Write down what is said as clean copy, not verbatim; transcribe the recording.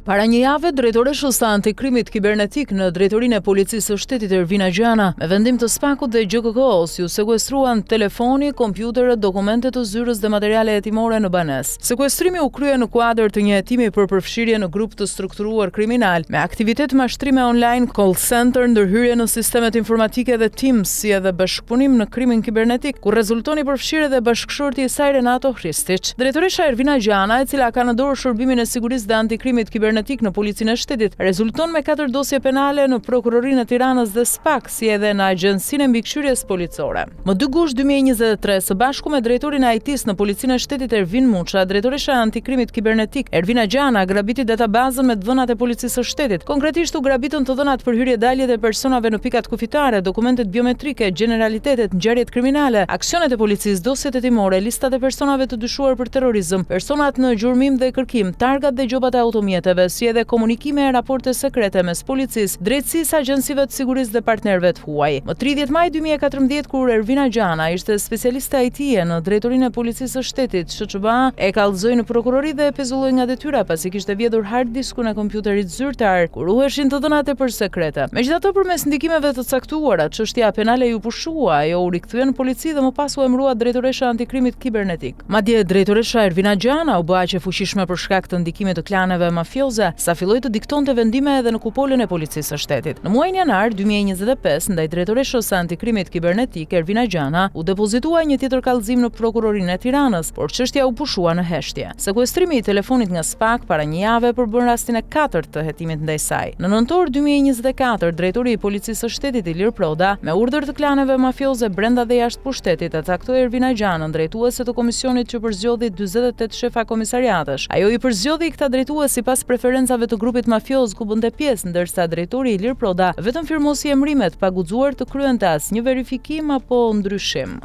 Para një jave, drejtoresha e antikrimit kibernetik në drejtorinë e policisë së shtetit Ervina Gjana, me vendim të SPAK-ut dhe GKK-s, ju sekuestruan telefoni, kompjuterët, dokumente të zyrës dhe materiale hetimore në banesë. Sekuestrimi u krye në kuadër të një hetimi për përfshirje në grup të strukturuar kriminal, me aktivitet mashtrime online, call center, ndërhyrje në sistemet informatike dhe Teams, si edhe bashkëpunim në krimin kibernetik, ku rezultoni përfshirje dhe bashkëshorti i saj Renato Hristić. Drejtoresha Ervina Gjana, e cila ka në dorë shërbimin e sigurisë dhe antikrimit kibernetik në policinë e shtetit, rezulton me 4 dosje penale në prokurorinë e Tiranës dhe SPAK, si edhe në Agjencinë e Mbikëqyrjes Policore. Më 2 gusht 2023, së bashku me drejtorin e IT-s në policinë e shtetit Ervin Muça, drejtoresha e antikrimit kibernetik Ervina Gjana grabiti databazën me dhënat e policisë së shtetit. Konkretisht u grabitën të dhënat për hyrje dalje të personave në pikat kufitare, dokumentet biometrike, generalitetet, ngjarjet kriminale, aksionet e policisë, dosjet hetimore, listat e personave të dyshuar për terrorizëm, personat në gjurmim dhe kërkim, targat dhe gjobat e automjeteve, si edhe komunikime e raporte sekrete mes policisë, drejtësisë, agjencive të sigurisë dhe partnerëve të huaj. Më 30 maj 2014, kur Ervina Gjana ishte specialiste IT-e në drejtorinë e policisë së shtetit, SHQB e kallëzoi në prokurori dhe e pezulloi nga detyra pasi kishte vjedhur hard diskun e kompjuterit zyrtar, ku ruheshin të dhënat e përsekrete. Megjithatë, përmes ndikimeve të caktuara, çështja penale ju pushua, ajo u rikthye në polici dhe më pas u emërua drejtoresha e antikrimit kibernetik. Madje drejtoresha Ervina Gjana u bë aq e fuqishme për shkak të ndikimit të klaneve mafioze, sa filloi të diktonte vendime edhe në kupolën e policisë së shtetit. Në muajin janar 2025, ndaj drejtoreshës së antikrimit kibernetik Ervina Gjana u depozitua një tjetër kallëzim në prokurorinë e Tiranës, por çështja u pushua në heshtje. Sekuestrimi i telefonit nga SPAK para një jave përbën rastin e 4 të hetimit ndaj saj. Në nëntor 2024, drejtori i policisë së shtetit Ilir Proda, me urdhër të klaneve mafioze brenda dhe jashtë pushtetit, e caktoi Ervina Gjanën drejtuese të komisionit që përzgjodhi 48 shefa komisariatesh. Ajo i përzgjodhi këta drejtues sipas preferencave të grupit mafioz ku bënte pjesë, ndërsa drejtori Ilir Proda vetëm firmosi emrimet pa guxuar të kryente asnjë verifikim apo ndryshim.